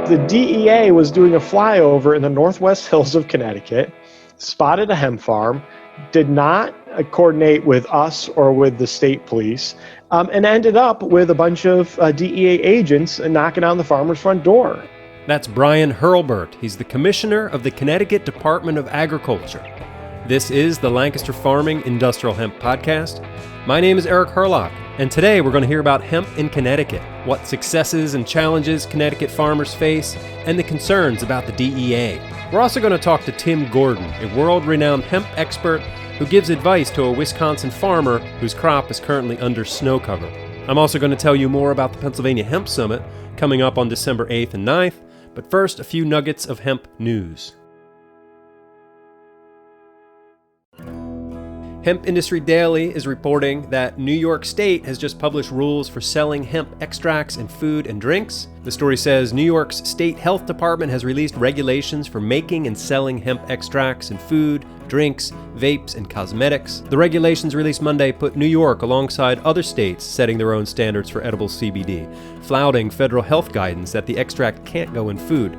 The DEA was doing a flyover in the northwest hills of Connecticut, spotted a hemp farm, did not coordinate with us or with the state police, and ended up with a bunch of DEA agents knocking on the farmer's front door. That's Brian Hurlburt. He's the commissioner of the Connecticut Department of Agriculture. This is the Lancaster Farming Industrial Hemp Podcast. My name is Eric Hurlock, and today we're going to hear about hemp in Connecticut, what successes and challenges Connecticut farmers face, and the concerns about the DEA. We're also going to talk to Tim Gordon, a world-renowned hemp expert who gives advice to a Wisconsin farmer whose crop is currently under snow cover. I'm also going to tell you more about the Pennsylvania Hemp Summit coming up on December 8th and 9th, but first, a few nuggets of hemp news. Hemp Industry Daily is reporting that New York State has just published rules for selling hemp extracts in food and drinks. The story says New York's State Health Department has released regulations for making and selling hemp extracts in food, drinks, vapes, and cosmetics. The regulations released Monday put New York alongside other states setting their own standards for edible CBD, flouting federal health guidance that the extract can't go in food.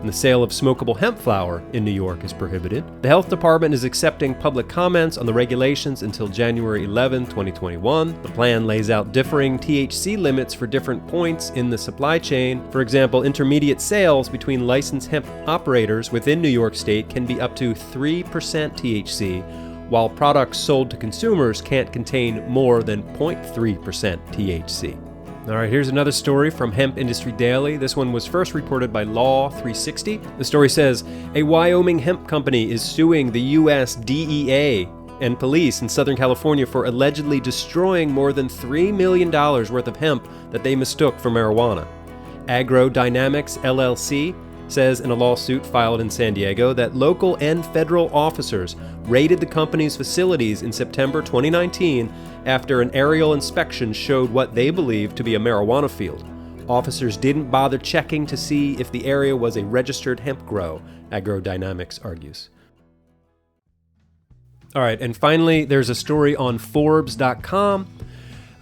And the sale of smokable hemp flower in New York is prohibited. The health department is accepting public comments on the regulations until January 11, 2021. The plan lays out differing THC limits for different points in the supply chain. For example, intermediate sales between licensed hemp operators within New York State can be up to 3% THC, while products sold to consumers can't contain more than 0.3% THC. All right, here's another story from Hemp Industry Daily. This one was first reported by Law 360. The story says, a Wyoming hemp company is suing the USDA and police in Southern California for allegedly destroying more than $3 million worth of hemp that they mistook for marijuana. Agrodynamics LLC says in a lawsuit filed in San Diego that local and federal officers raided the company's facilities in September 2019 after an aerial inspection showed what they believed to be a marijuana field. Officers didn't bother checking to see if the area was a registered hemp grow, Agrodynamics argues. All right, and finally, there's a story on Forbes.com.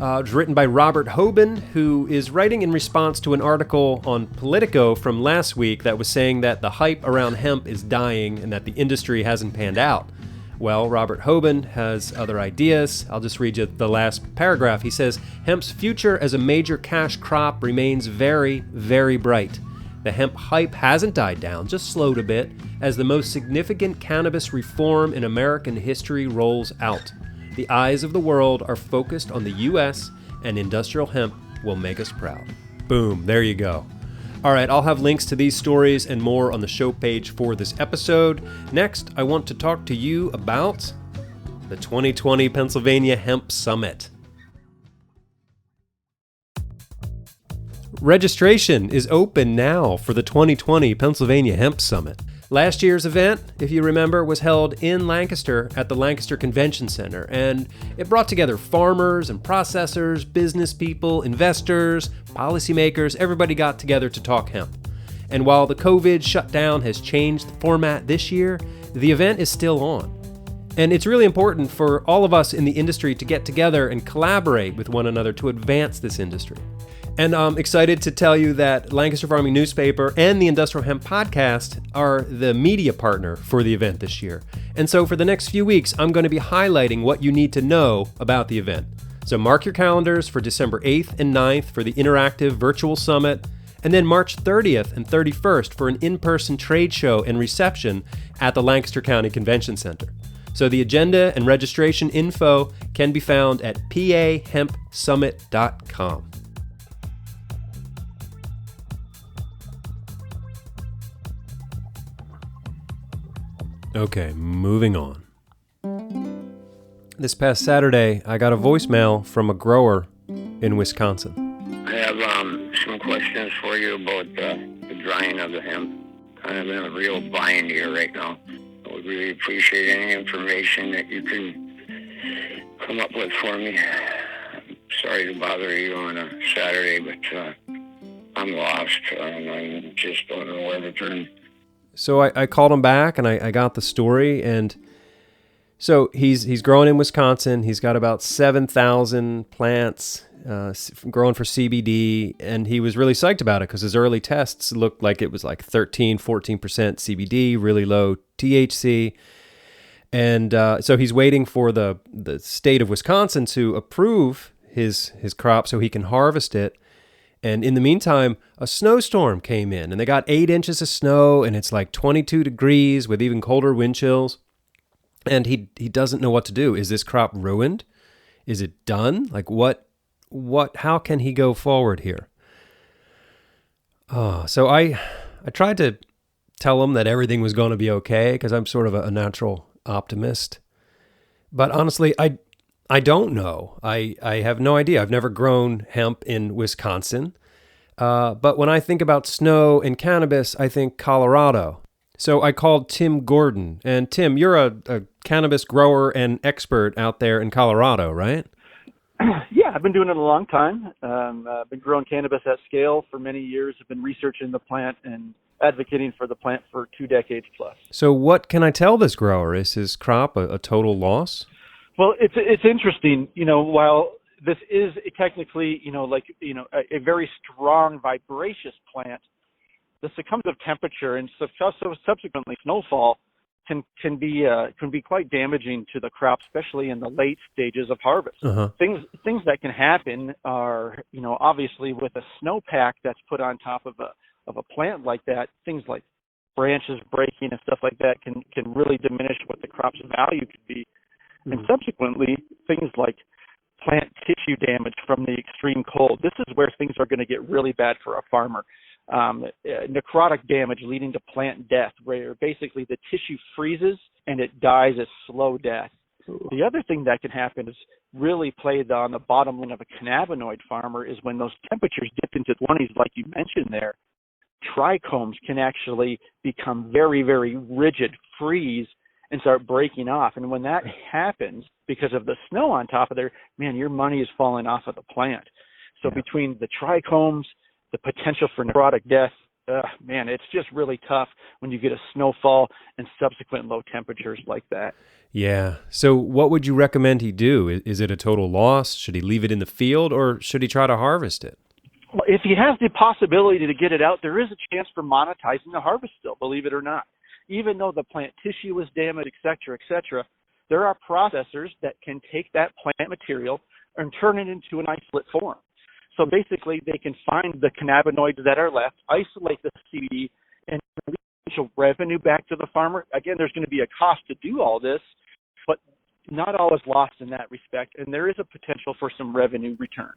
It's written by Robert Hoban, who is writing in response to an article on Politico from last week that was saying that the hype around hemp is dying and that the industry hasn't panned out. Well, Robert Hoban has other ideas. I'll just read you the last paragraph. He says, hemp's future as a major cash crop remains very, very bright. The hemp hype hasn't died down, just slowed a bit, as the most significant cannabis reform in American history rolls out. The eyes of the world are focused on the U.S., and industrial hemp will make us proud. Boom, there you go. All right, I'll have links to these stories and more on the show page for this episode. Next, I want to talk to you about the 2020 Pennsylvania Hemp Summit. Registration is open now for the 2020 Pennsylvania Hemp Summit. Last year's event, if you remember, was held in Lancaster at the Lancaster Convention Center, and it brought together farmers and processors, business people, investors, policymakers. Everybody got together to talk hemp. And while the COVID shutdown has changed the format this year, the event is still on. And it's really important for all of us in the industry to get together and collaborate with one another to advance this industry. And I'm excited to tell you that Lancaster Farming Newspaper and the Industrial Hemp Podcast are the media partner for the event this year. And so for the next few weeks, I'm going to be highlighting what you need to know about the event. So mark your calendars for December 8th and 9th for the interactive virtual summit, and then March 30th and 31st for an in-person trade show and reception at the Lancaster County Convention Center. So the agenda and registration info can be found at pahempsummit.com. Okay, moving on. This past Saturday, I got a voicemail from a grower in Wisconsin. I have some questions for you about the drying of the hemp. Kind of in a real bind here right now. I would really appreciate any information that you can come up with for me. Sorry to bother you on a Saturday, but I'm lost. I just don't know where to turn. So I called him back and I got the story, and So he's growing in Wisconsin. He's got about 7,000 plants growing for CBD, and he was really psyched about it because his early tests looked like it was like 13-14% CBD, really low THC. And so he's waiting for the state of Wisconsin to approve his crop so he can harvest it. And in the meantime, a snowstorm came in, and they got 8 inches of snow, and it's like 22 degrees with even colder wind chills. And he doesn't know what to do. Is this crop ruined? Is it done? Like how can he go forward here? So I tried to tell him that everything was going to be okay because I'm sort of a natural optimist. But honestly, I don't know. I have no idea. I've never grown hemp in Wisconsin. But when I think about snow and cannabis, I think Colorado. So I called Tim Gordon. And Tim, you're a cannabis grower and expert out there in Colorado, right? Yeah, I've been doing it a long time. I've been growing cannabis at scale for many years. I've been researching the plant and advocating for the plant for 2 decades plus. So what can I tell this grower? Is his crop a total loss? Well, it's interesting, while this is technically, a very strong, vibracious plant, the succumbive temperature and subsequently snowfall can be quite damaging to the crop, especially in the late stages of harvest. Uh-huh. Things that can happen are, obviously with a snowpack that's put on top of a plant like that, things like branches breaking and stuff like that can really diminish what the crop's value could be. Mm-hmm. And subsequently, things like plant tissue damage from the extreme cold. This is where things are going to get really bad for a farmer. Necrotic damage leading to plant death, where basically the tissue freezes and it dies a slow death. Ooh. The other thing that can happen is really play on the bottom line of a cannabinoid farmer is when those temperatures dip into the 20s, like you mentioned there, trichomes can actually become very, very rigid, freeze, and start breaking off. And when that happens, because of the snow on top of there, man, your money is falling off of the plant. So between the trichomes, the potential for necrotic death, man, it's just really tough when you get a snowfall and subsequent low temperatures like that. Yeah. So what would you recommend he do? Is it a total loss? Should he leave it in the field, or should he try to harvest it? Well, if he has the possibility to get it out, there is a chance for monetizing the harvest still, believe it or not. Even though the plant tissue is damaged, et cetera, there are processors that can take that plant material and turn it into an isolate form. So basically, they can find the cannabinoids that are left, isolate the CBD, and release revenue back to the farmer. Again, there's going to be a cost to do all this, but not all is lost in that respect, and there is a potential for some revenue return.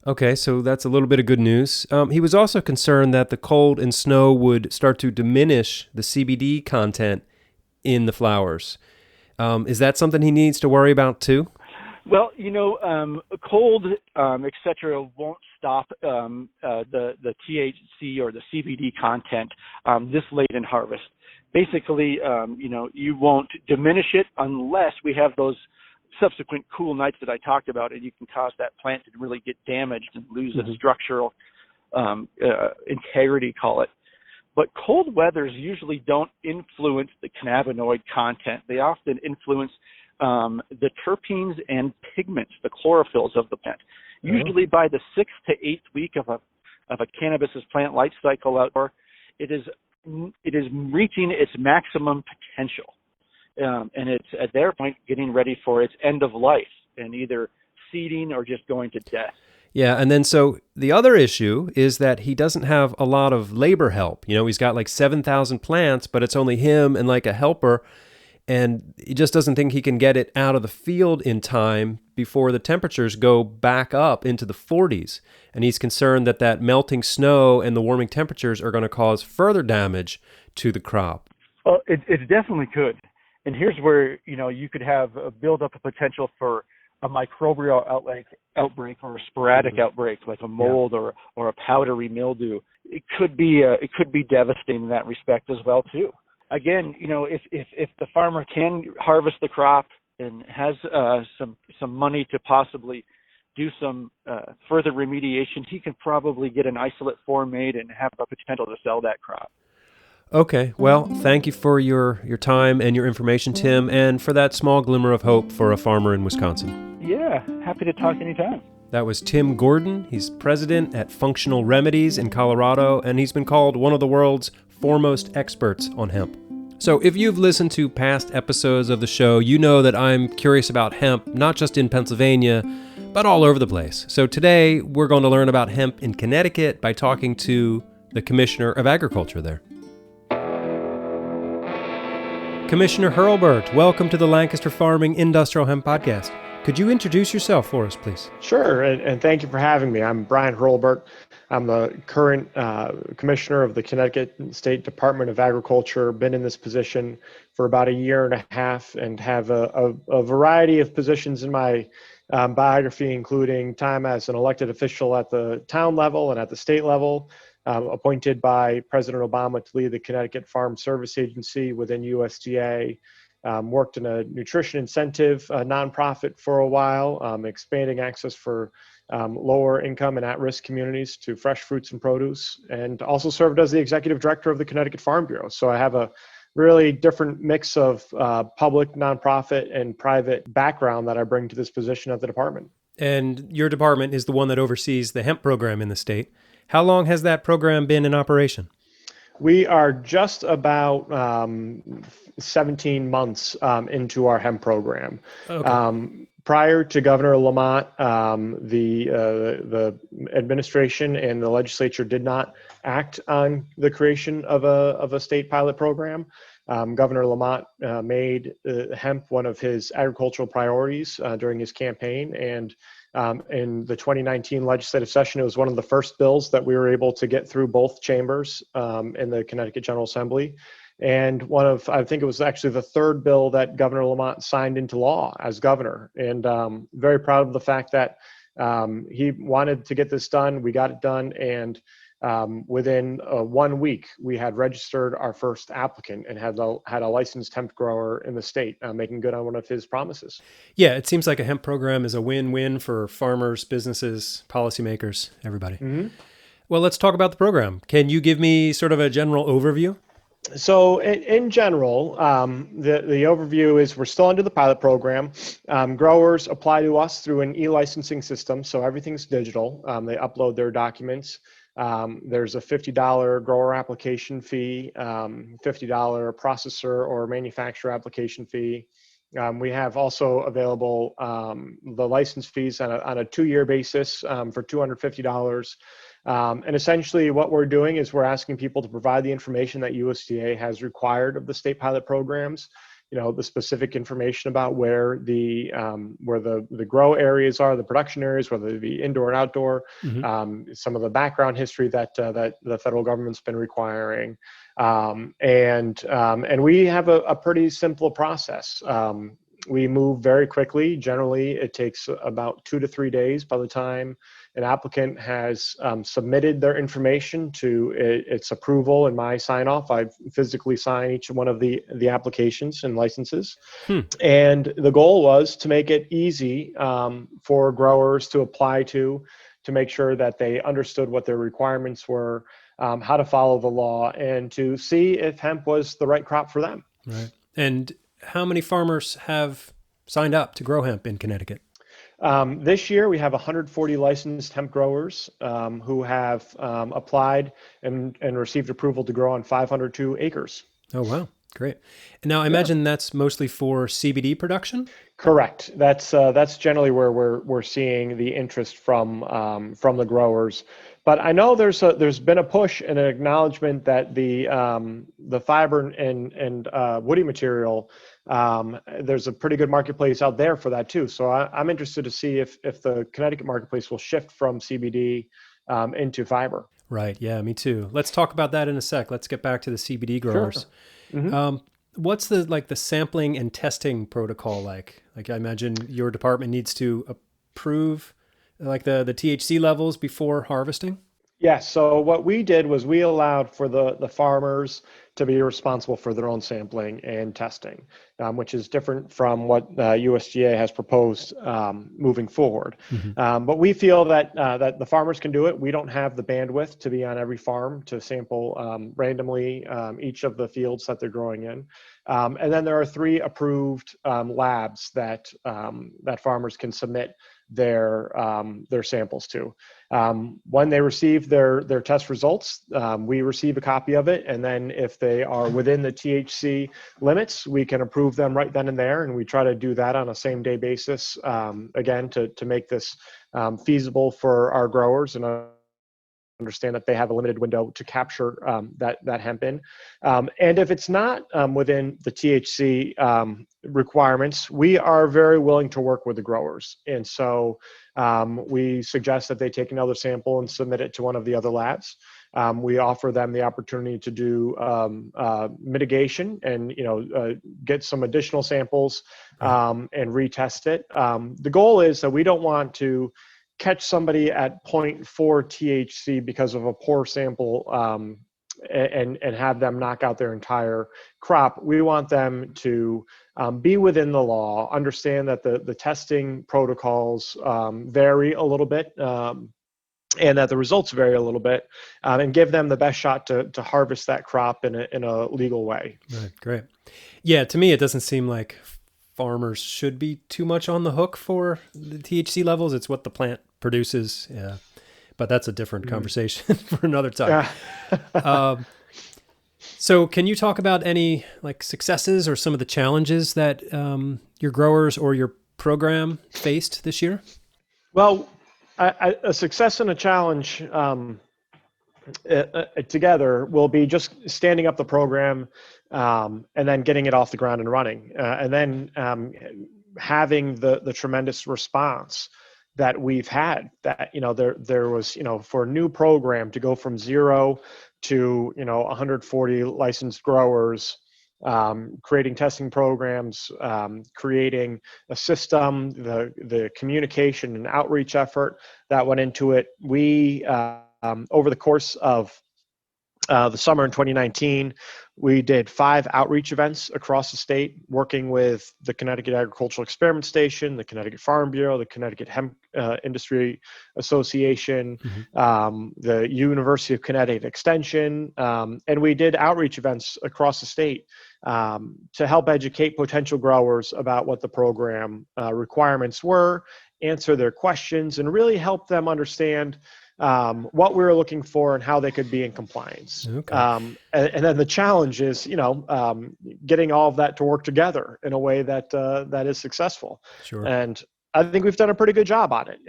Okay, so that's a little bit of good news. He was also concerned that the cold and snow would start to diminish the CBD content in the flowers. Is that something he needs to worry about too? Well, cold, et cetera, won't stop the THC or the CBD content this late in harvest. Basically, you won't diminish it unless we have those subsequent cool nights that I talked about, and you can cause that plant to really get damaged and lose its structural integrity, call it. But cold weathers usually don't influence the cannabinoid content. They often influence the terpenes and pigments, the chlorophylls of the plant. Usually by the 6th to 8th week of a cannabis's plant life cycle outdoor, it is reaching its maximum potential. And it's at their point getting ready for its end of life and either seeding or just going to death. Yeah, and then so the other issue is that he doesn't have a lot of labor help. He's got like 7,000 plants, but it's only him and like a helper, and he just doesn't think he can get it out of the field in time before the temperatures go back up into the 40s. And he's concerned that melting snow and the warming temperatures are going to cause further damage to the crop. Well, it definitely could. And here's where, you could have a buildup of potential for a microbial outbreak or a sporadic outbreak like a mold or a powdery mildew. It could be devastating in that respect as well too. Again, if the farmer can harvest the crop and has some money to possibly do some further remediation, he can probably get an isolate form made and have a potential to sell that crop. Okay, well, thank you for your time and your information, Tim, and for that small glimmer of hope for a farmer in Wisconsin. Yeah, happy to talk anytime. That was Tim Gordon. He's president at Functional Remedies in Colorado, and he's been called one of the world's foremost experts on hemp. So if you've listened to past episodes of the show, you know that I'm curious about hemp, not just in Pennsylvania, but all over the place. So today, we're going to learn about hemp in Connecticut by talking to the Commissioner of Agriculture there. Commissioner Hurlburt, welcome to the Lancaster Farming Industrial Hemp Podcast. Could you introduce yourself for us, please? Sure, and thank you for having me. I'm Brian Hilbert. I'm the current commissioner of the Connecticut State Department of Agriculture. Been in this position for about a year and a half and have a variety of positions in my biography, including time as an elected official at the town level and at the state level, appointed by President Obama to lead the Connecticut Farm Service Agency within USDA. Worked in a nutrition incentive nonprofit for a while, expanding access for lower income and at-risk communities to fresh fruits and produce, and also served as the executive director of the Connecticut Farm Bureau. So I have a really different mix of public, nonprofit, and private background that I bring to this position at the department. And your department is the one that oversees the hemp program in the state. How long has that program been in operation? We are just about 17 months into our hemp program. Okay. Prior to Governor Lamont, the administration and the legislature did not act on the creation of a state pilot program. Governor Lamont made hemp one of his agricultural priorities during his campaign, and in the 2019 legislative session, it was one of the first bills that we were able to get through both chambers in the Connecticut General Assembly. And I think it was actually the third bill that Governor Lamont signed into law as governor. And very proud of the fact that he wanted to get this done. We got it done. And within 1 week, we had registered our first applicant and had a licensed hemp grower in the state, making good on one of his promises. Yeah, it seems like a hemp program is a win-win for farmers, businesses, policymakers, everybody. Mm-hmm. Well, let's talk about the program. Can you give me sort of a general overview? So in general, the overview is we're still under the pilot program. Growers apply to us through an e-licensing system, so everything's digital. They upload their documents. There's a $50 grower application fee, $50 processor or manufacturer application fee. We have also available the license fees on a 2-year basis for $250. And essentially what we're doing is we're asking people to provide the information that USDA has required of the state pilot programs, the specific information about where the grow areas are, the production areas, whether they be indoor and outdoor, mm-hmm. Some of the background history that the federal government's been requiring. And we have a pretty simple process. We move very quickly. Generally, it takes about 2 to 3 days by the time an applicant has submitted their information to its approval and my sign-off. I physically sign each one of the applications and licenses. And the goal was to make it easy for growers to apply to make sure that they understood what their requirements were, how to follow the law, and to see if hemp was the right crop for them. Right. And how many farmers have signed up to grow hemp in Connecticut? This year, we have 140 licensed hemp growers who have applied and received approval to grow on 502 acres. Oh, wow. Great. And now I imagine that's mostly for CBD production? Correct. That's generally where we're seeing the interest from the growers. But I know there's been a push and an acknowledgement that the fiber and woody material, there's a pretty good marketplace out there for that too. So I'm interested to see if the Connecticut marketplace will shift from CBD into fiber. Right. Yeah, me too. Let's talk about that in a sec. Let's get back to the CBD growers. Sure. Mm-hmm. What's the sampling and testing protocol like? Like I imagine your department needs to approve the THC levels before harvesting? Yeah, so what we did was we allowed for the farmers to be responsible for their own sampling and testing, which is different from what USDA has proposed moving forward. Hmm. But we feel that the farmers can do it. We don't have the bandwidth to be on every farm to sample randomly each of the fields that they're growing in. And then there are 3 approved labs that farmers can submit their samples to. When they receive their test results, we receive a copy of it, and then if they are within the THC limits, we can approve them right then and there, and we try to do that on a same-day basis, again, to make this feasible for our growers and understand that they have a limited window to capture that hemp in. And if it's not within the THC requirements, we are very willing to work with the growers. And so we suggest that they take another sample and submit it to one of the other labs. We offer them the opportunity to do mitigation and get some additional samples and retest it. The goal is that we don't want to catch somebody at 0.4 THC because of a poor sample and have them knock out their entire crop. We want them to be within the law, understand that the testing protocols vary a little bit and that the results vary a little bit, and give them the best shot to harvest that crop in a legal way. Right, great. Yeah, to me, it doesn't seem like farmers should be too much on the hook for the THC levels. It's what the plant produces. Yeah. But that's a different conversation for another time. So can you talk about any like successes or some of the challenges that your growers or your program faced this year? Well, a success and a challenge together will be just standing up the program and then getting it off the ground and running, and then having the tremendous response that we've had. That there was for a new program to go from 0 to 140 licensed growers, creating testing programs, creating a system, the communication and outreach effort that went into it. We over the course of the summer in 2019, we did 5 outreach events across the state, working with the Connecticut Agricultural Experiment Station, the Connecticut Farm Bureau, the Connecticut Hemp Industry Association, the University of Connecticut Extension, and we did outreach events across the state to help educate potential growers about what the program requirements were, answer their questions, and really help them understand what we were looking for and how they could be in compliance. Okay. And then the challenge is, getting all of that to work together in a way that is successful. Sure. And I think we've done a pretty good job on it.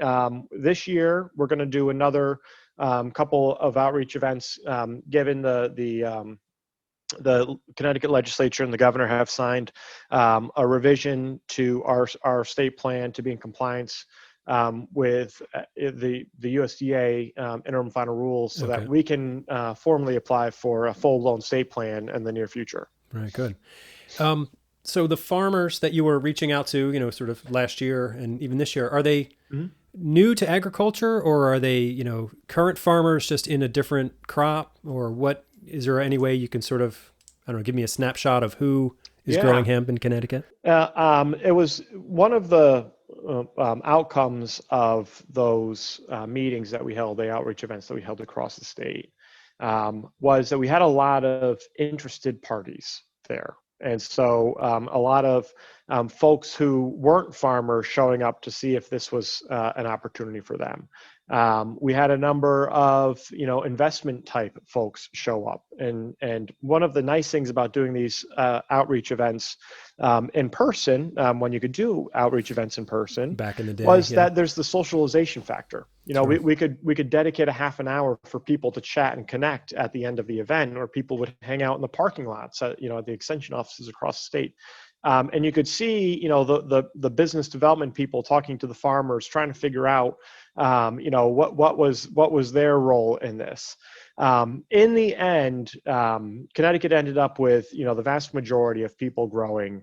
This year, we're going to do another couple of outreach events, given the Connecticut legislature and the governor have signed a revision to our state plan to be in compliance with the USDA interim final rules, so that we can formally apply for a full-blown state plan in the near future. Right, good. So the farmers that you were reaching out to, sort of last year and even this year, are they new to agriculture, or are they, current farmers just in a different crop, or what? Is there any way you can sort of, give me a snapshot of who is growing hemp in Connecticut? It was one of the outcomes of those meetings that we held, the outreach events that we held across the state, was that we had a lot of interested parties there. And so a lot of folks who weren't farmers showing up to see if this was an opportunity for them. We had a number of, investment type folks show up. And one of the nice things about doing these outreach events in person, when you could do outreach events in person back in the day, was that there's the socialization factor. Sure. We could dedicate a half an hour for people to chat and connect at the end of the event, or people would hang out in the parking lots at the extension offices across the state. And you could see, the business development people talking to the farmers, trying to figure out, what was their role in this. In the end, Connecticut ended up with, the vast majority of people growing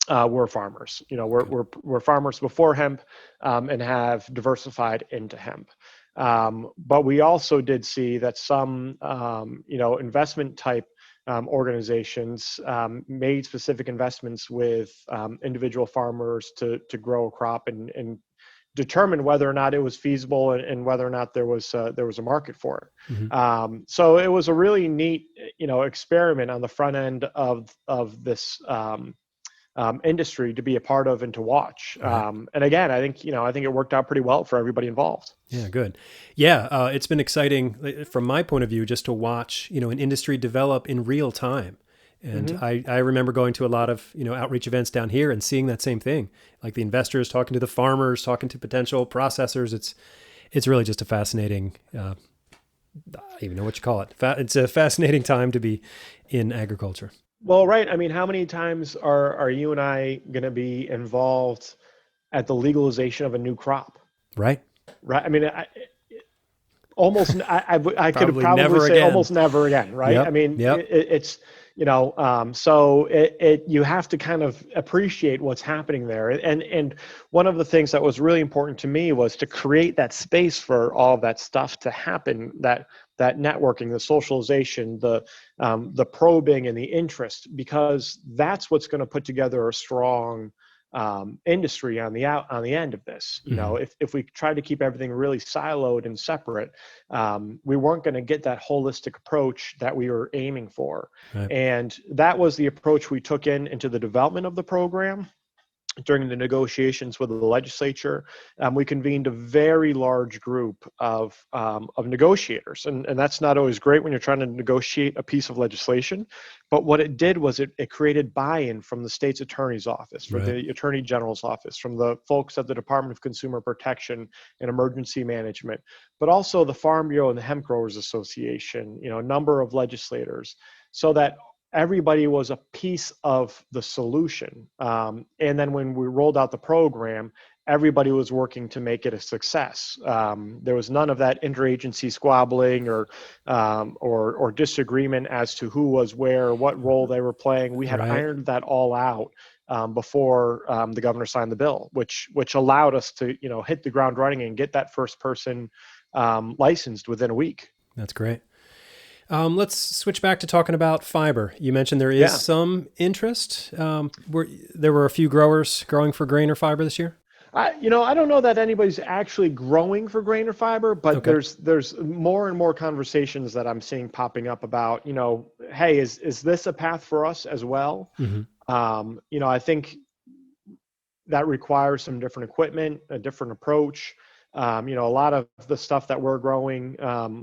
were farmers. We're farmers before hemp, and have diversified into hemp. But we also did see that some, investment type organizations made specific investments with individual farmers to grow a crop and determine whether or not it was feasible and whether or not there was a market for it. Mm-hmm. So it was a really neat, experiment on the front end of this industry to be a part of and to watch. Right. And again, I think it worked out pretty well for everybody involved. Yeah, good. Yeah, it's been exciting from my point of view just to watch, an industry develop in real time. And Mm-hmm. I remember going to a lot of, outreach events down here and seeing that same thing, like the investors talking to the farmers, talking to potential processors. It's really just a fascinating, I don't even know what you call it. It's a fascinating time to be in agriculture. Well, right. I mean, how many times are you and I going to be involved at the legalization of a new crop? Right. Right. I mean, I could Probably probably never say again. almost never again. Right. Yep, I mean, yep. it's, so you have to kind of appreciate what's happening there. And one of the things that was really important to me was to create that space for all of that stuff to happen, that networking, the socialization, the probing and the interest, because that's what's going to put together a strong industry on the end of this. If we try to keep everything really siloed and separate, we weren't going to get that holistic approach that we were aiming for. Right. And that was the approach we took into the development of the program. During the negotiations with the legislature, we convened a very large group of negotiators, and that's not always great when you're trying to negotiate a piece of legislation. But what it did was it created buy-in from the state's attorney's office, from Right. the attorney general's office, from the folks at the Department of Consumer Protection and Emergency Management, but also the Farm Bureau and the Hemp Growers Association. A number of legislators, so that everybody was a piece of the solution. And then when we rolled out the program, everybody was working to make it a success. There was none of that interagency squabbling or disagreement as to who was where, what role they were playing. We had Right. ironed that all out before the governor signed the bill, which allowed us to hit the ground running and get that first person licensed within a week. That's great. Let's switch back to talking about fiber. You mentioned there is some interest. There were a few growers growing for grain or fiber this year? I don't know that anybody's actually growing for grain or fiber, but Okay. there's more and more conversations that I'm seeing popping up about, hey, is this a path for us as well? Mm-hmm. I think that requires some different equipment, a different approach. A lot of the stuff that we're growing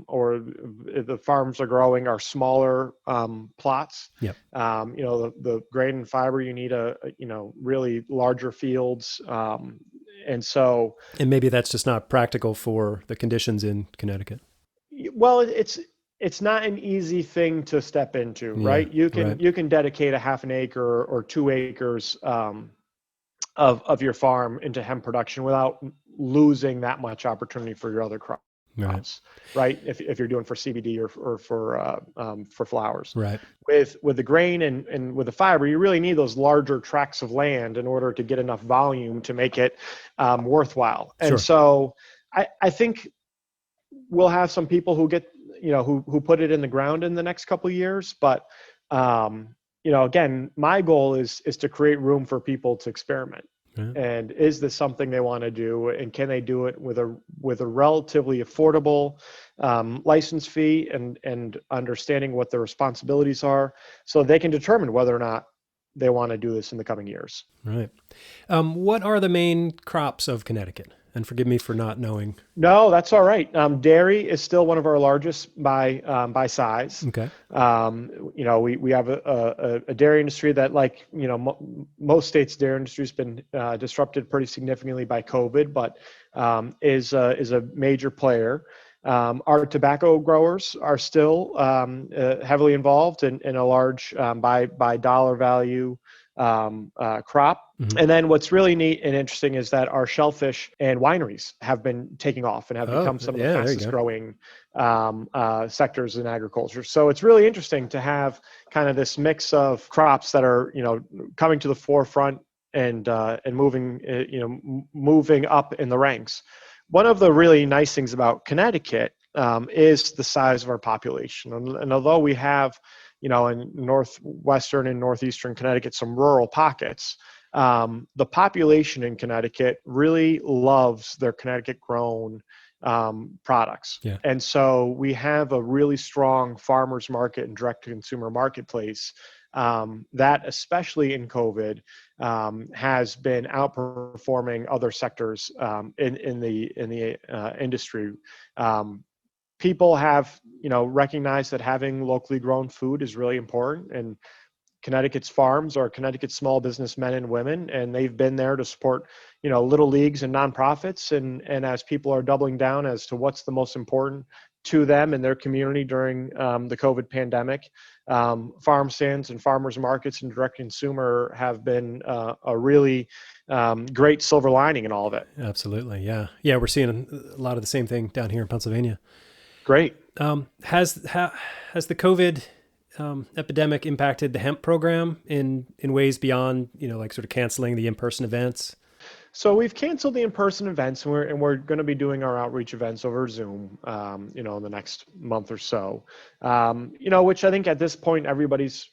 or the farms are growing are smaller plots. Yep. The grain and fiber, you need a really larger fields. And maybe that's just not practical for the conditions in Connecticut. Well, it's not an easy thing to step into, right? You can dedicate a half an acre or 2 acres of your farm into hemp production without losing that much opportunity for your other crops, right? If you're doing for CBD or for flowers, right? With the grain and with the fiber, you really need those larger tracts of land in order to get enough volume to make it worthwhile. And Sure. So I think we'll have some people who get who put it in the ground in the next couple of years, but again, my goal is to create room for people to experiment. Right. And is this something they want to do, and can they do it with a relatively affordable license fee and understanding what their responsibilities are, so they can determine whether or not they want to do this in the coming years. Right. What are the main crops of Connecticut? And forgive me for not knowing. No, that's all right. Dairy is still one of our largest by size. Okay. We have a dairy industry that, like most states' dairy industry has been disrupted pretty significantly by COVID, but is a major player. Our tobacco growers are still heavily involved in a large by dollar value crop. Mm-hmm. And then what's really neat and interesting is that our shellfish and wineries have been taking off and have become some of the fastest growing sectors in agriculture. So it's really interesting to have kind of this mix of crops that are coming to the forefront and moving up in the ranks. one of the really nice things about Connecticut is the size of our population. And although we have, in northwestern and northeastern Connecticut, some rural pockets, the population in Connecticut really loves their Connecticut grown products. Yeah. And so we have a really strong farmers market and direct to consumer marketplace that, especially in COVID, has been outperforming other sectors in the industry. People have, recognized that having locally grown food is really important, and Connecticut's farms are Connecticut small business men and women, and they've been there to support, little leagues and nonprofits. And as people are doubling down as to what's the most important to them and their community during the COVID pandemic, farm stands and farmers markets and direct consumer have been a really great silver lining in all of it. Absolutely. Yeah. Yeah. We're seeing a lot of the same thing down here in Pennsylvania. Great. Has the COVID epidemic impacted the hemp program in ways beyond, like sort of canceling the in-person events? So we've canceled the in-person events, and we're going to be doing our outreach events over Zoom, in the next month or so, which I think at this point everybody's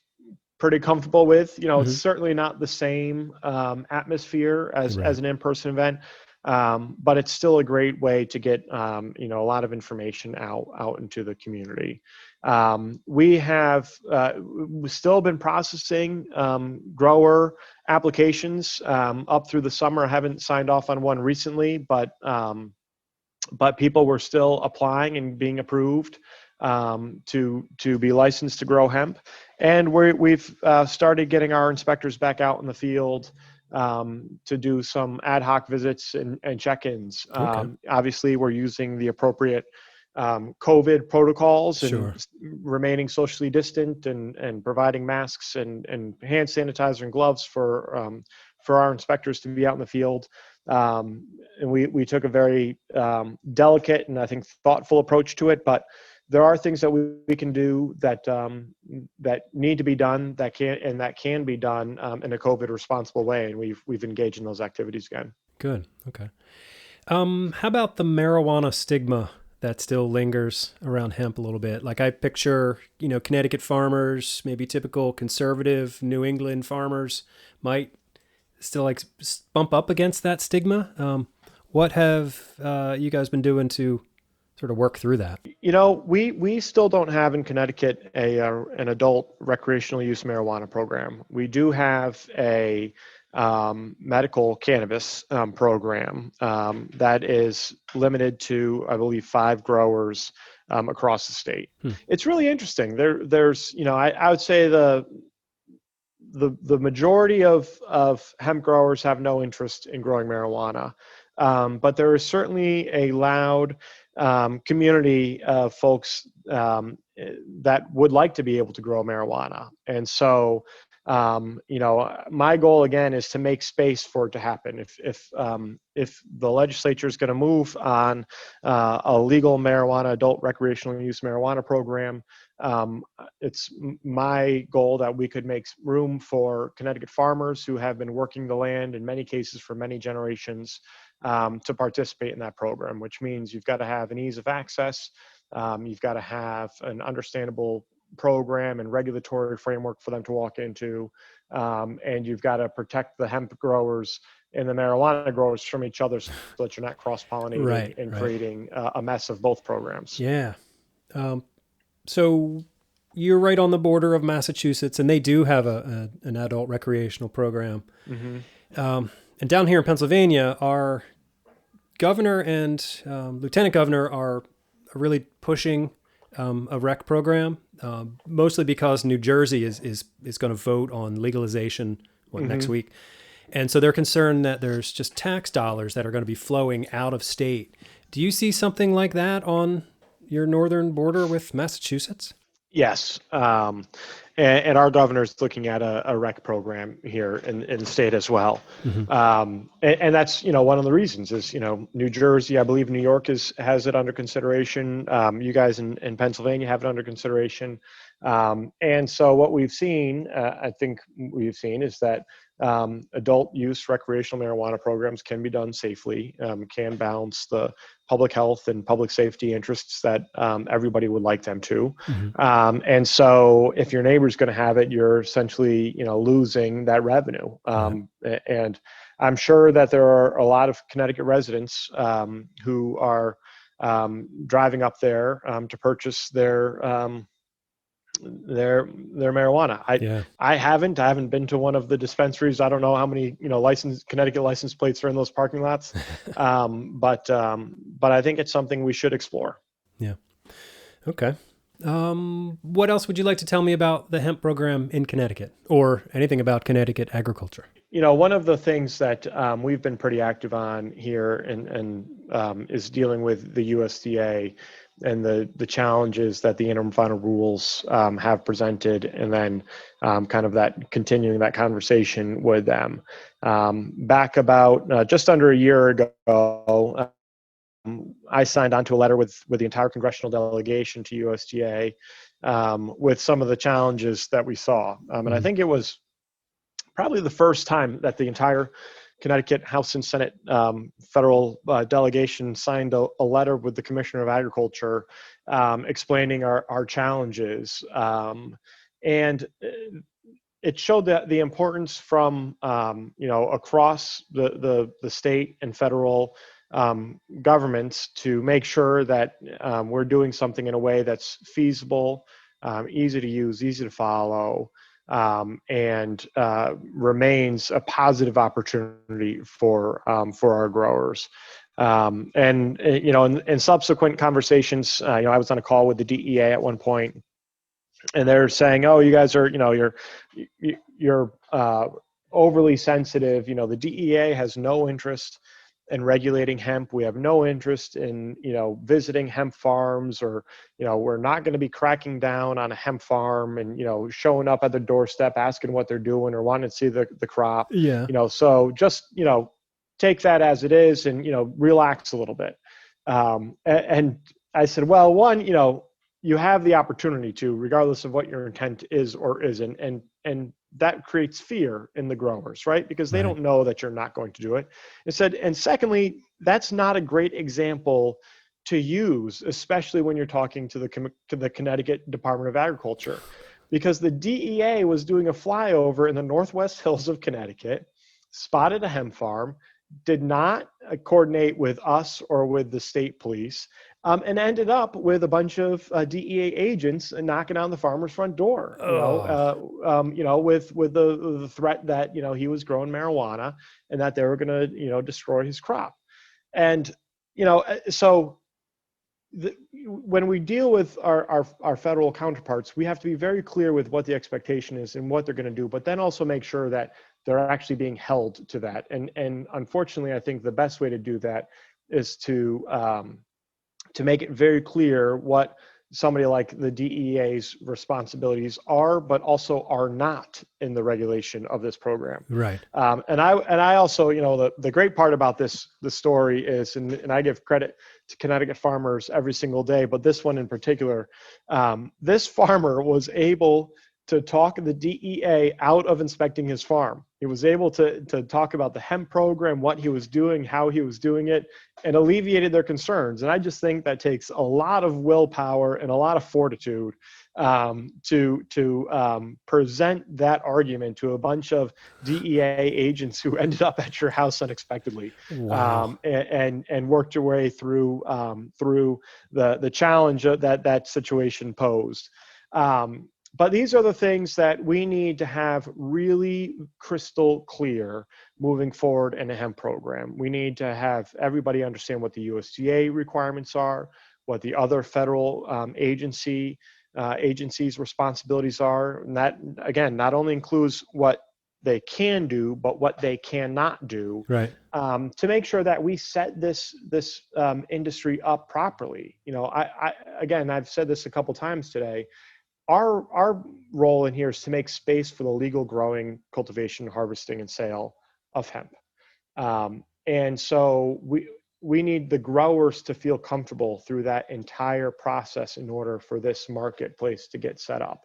pretty comfortable with. It's certainly not the same atmosphere as an in-person event, but it's still a great way to get a lot of information out into the community. We have still been processing grower applications up through the summer. I haven't signed off on one recently, but people were still applying and being approved to be licensed to grow hemp. And we've started getting our inspectors back out in the field to do some ad hoc visits and check-ins. Okay. Obviously, we're using the appropriate COVID protocols and Sure. remaining socially distant and providing masks and hand sanitizer and gloves for our inspectors to be out in the field. And we took a very delicate and I think thoughtful approach to it, but there are things that we can do that need to be done that can be done in a COVID responsible way, and we've engaged in those activities again. Good. Okay. How about the marijuana stigma that still lingers around hemp a little bit? Like I picture, Connecticut farmers, maybe typical conservative New England farmers might still bump up against that stigma. What have you guys been doing to sort of work through that? We still don't have in Connecticut an adult recreational use marijuana program. We do have a medical cannabis program that is limited to, I believe, 5 growers across the state. It's really interesting. There's, I would say the majority of hemp growers have no interest in growing marijuana, but there is certainly a loud community of folks that would like to be able to grow marijuana. And so, my goal again is to make space for it to happen. If the legislature is going to move on a legal marijuana, adult recreational use marijuana program, it's my goal that we could make room for Connecticut farmers who have been working the land in many cases for many generations to participate in that program, which means you've got to have an ease of access. You've got to have an understandable program and regulatory framework for them to walk into. And you've got to protect the hemp growers and the marijuana growers from each other so that you're not cross-pollinating and creating a mess of both programs. Yeah. So you're right on the border of Massachusetts, and they do have an adult recreational program. And down here in Pennsylvania, our governor and lieutenant governor are really pushing a rec program, mostly because New Jersey is going to vote on legalization next week. And so they're concerned that there's just tax dollars that are going to be flowing out of state. Do you see something like that on your northern border with Massachusetts? Yes. And our governor's looking at a rec program here in the state as well. And that's, one of the reasons is, New Jersey, I believe New York has it under consideration. You guys in Pennsylvania have it under consideration. And so what we've seen, I think we've seen, is that adult use recreational marijuana programs can be done safely, can balance the public health and public safety interests that everybody would like them to. Mm-hmm. And so if your neighbor's going to have it, you're essentially, losing that revenue. And I'm sure that there are a lot of Connecticut residents who are driving up there to purchase their marijuana. I haven't been to one of the dispensaries. I don't know how many Connecticut license plates are in those parking lots, but I think it's something we should explore. Yeah. Okay. What else would you like to tell me about the hemp program in Connecticut, or anything about Connecticut agriculture? One of the things that we've been pretty active on here and is dealing with the USDA and the challenges that the interim final rules have presented, and then kind of that continuing that conversation with them. Back about just under a year ago, I signed onto a letter with the entire congressional delegation to USDA with some of the challenges that we saw. And I think it was probably the first time that the entire Connecticut House and Senate federal delegation signed a letter with the Commissioner of Agriculture explaining our challenges. And it showed that the importance from, across the state and federal governments to make sure that we're doing something in a way that's feasible, easy to use, easy to follow, and remains a positive opportunity for our growers. And in subsequent conversations, I was on a call with the DEA at one point, and they're saying, "Oh, you guys are, you're overly sensitive. The DEA has no interest in regulating hemp. We have no interest in, visiting hemp farms, or, we're not going to be cracking down on a hemp farm and, showing up at the doorstep, asking what they're doing or wanting to see the crop. Yeah. So just, take that as it is and, relax a little bit." And I said, well, one, you have the opportunity to, regardless of what your intent is or isn't, and that creates fear in the growers, right? Because they don't know that you're not going to do it. And secondly, that's not a great example to use, especially when you're talking to the Connecticut Department of Agriculture, because the DEA was doing a flyover in the Northwest Hills of Connecticut, spotted a hemp farm, did not coordinate with us or with the state police, and ended up with a bunch of DEA agents knocking on the farmer's front door, with the threat that, he was growing marijuana and that they were going to, destroy his crop. And, so when we deal with our federal counterparts, we have to be very clear with what the expectation is and what they're going to do, but then also make sure that they're actually being held to that. And unfortunately, I think the best way to do that is to make it very clear what somebody like the DEA's responsibilities are, but also are not in the regulation of this program. Right. And I also, the great part about the story is, and I give credit to Connecticut farmers every single day, but this one in particular, this farmer was able to talk the DEA out of inspecting his farm. He was able to talk about the hemp program, what he was doing, how he was doing it, and alleviated their concerns. And I just think that takes a lot of willpower and a lot of fortitude to present that argument to a bunch of DEA agents who ended up at your house unexpectedly. Wow. And worked your way through the challenge that situation posed. But these are the things that we need to have really crystal clear moving forward in a hemp program. We need to have everybody understand what the USDA requirements are, what the other federal agencies' responsibilities are. And that, again, not only includes what they can do, but what they cannot do, right? To make sure that we set this industry up properly. I've said this a couple times today. Our role in here is to make space for the legal growing, cultivation, harvesting, and sale of hemp. And so we need the growers to feel comfortable through that entire process in order for this marketplace to get set up.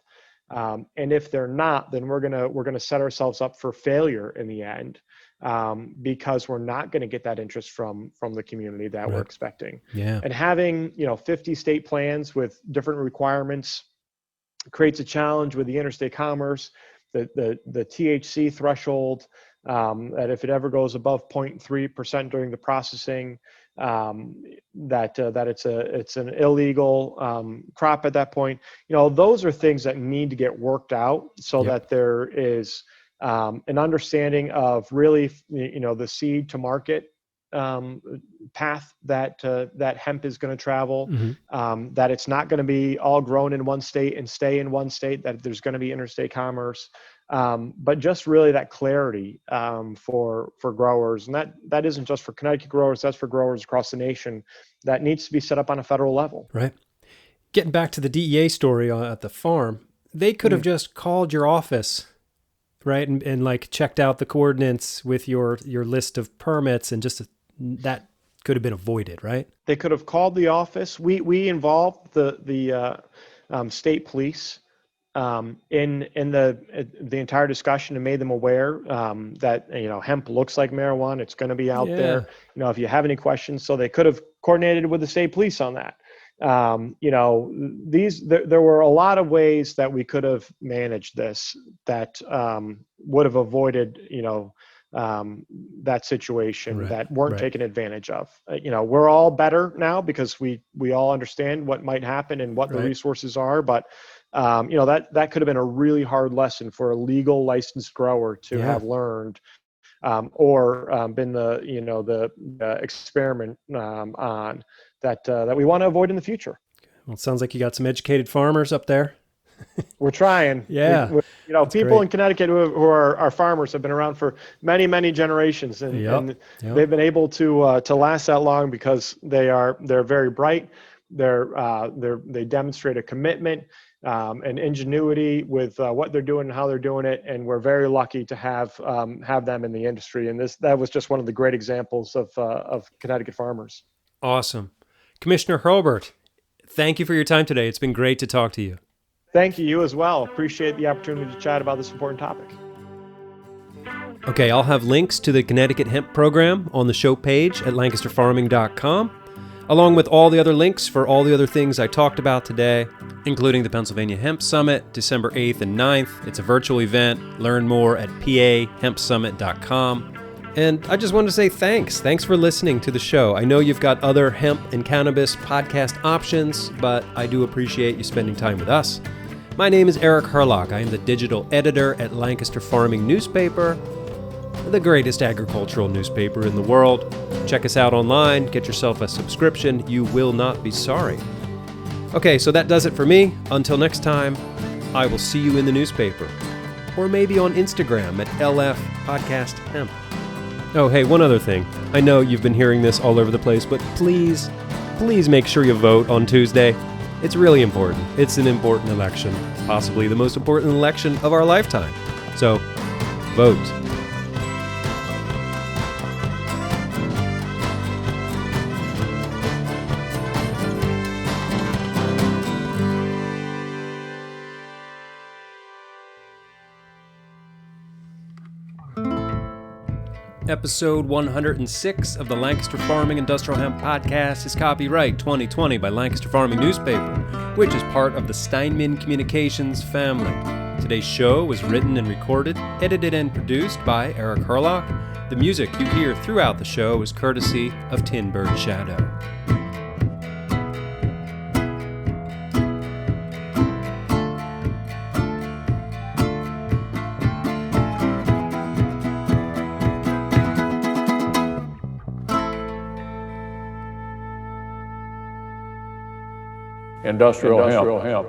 And if they're not, then we're gonna set ourselves up for failure in the end, because we're not going to get that interest from the community that we're expecting. Yeah. And having 50 state plans with different requirements creates a challenge with the interstate commerce, the THC threshold, that if it ever goes above 0.3% during the processing, that it's an illegal crop at that point. Those are things that need to get worked out so that there is an understanding of really, the seed to market path that hemp is going to travel, that it's not going to be all grown in one state and stay in one state, that there's going to be interstate commerce, but just really that clarity for growers. And that isn't just for Connecticut growers, that's for growers across the nation. That needs to be set up on a federal level. Right. Getting back to the DEA story at the farm, they could have just called your office, right, and like checked out the coordinates with your list of permits, and just that could have been avoided, right? They could have called the office. We involved the state police in the entire discussion and made them aware that hemp looks like marijuana. It's going to be out there. If you have any questions, so they could have coordinated with the state police on that. There were a lot of ways that we could have managed this that would have avoided, that situation that weren't taken advantage of. We're all better now because we all understand what might happen and what the resources are. But, that could have been a really hard lesson for a legal licensed grower to have learned, or been the experiment on. That we want to avoid in the future. Well, it sounds like you got some educated farmers up there. We're trying. Yeah. People in Connecticut who are farmers have been around for many, many generations, and they've been able to last that long because they're very bright. They demonstrate a commitment and ingenuity with what they're doing and how they're doing it, and we're very lucky to have them in the industry. And that was just one of the great examples of Connecticut farmers. Awesome. Commissioner Hurlburt, thank you for your time today. It's been great to talk to you. Thank you. You as well. Appreciate the opportunity to chat about this important topic. Okay, I'll have links to the Connecticut Hemp Program on the show page at lancasterfarming.com, along with all the other links for all the other things I talked about today, including the Pennsylvania Hemp Summit, December 8th and 9th. It's a virtual event. Learn more at pahempsummit.com. And I just wanted to say thanks. Thanks for listening to the show. I know you've got other hemp and cannabis podcast options, but I do appreciate you spending time with us. My name is Eric Hurlock. I am the digital editor at Lancaster Farming Newspaper, the greatest agricultural newspaper in the world. Check us out online. Get yourself a subscription. You will not be sorry. Okay, so that does it for me. Until next time, I will see you in the newspaper, or maybe on Instagram at LF Podcast Hemp. Oh, hey, one other thing. I know you've been hearing this all over the place, but please make sure you vote on Tuesday. It's really important. It's an important election, possibly the most important election of our lifetime. So, vote. Episode 106 of the Lancaster Farming Industrial Hemp Podcast is copyright 2020 by Lancaster Farming Newspaper, which is part of the Steinman Communications family. Today's show was written and recorded, edited and produced by Eric Hurlock. The music you hear throughout the show is courtesy of Tin Bird Shadow. Industrial hemp.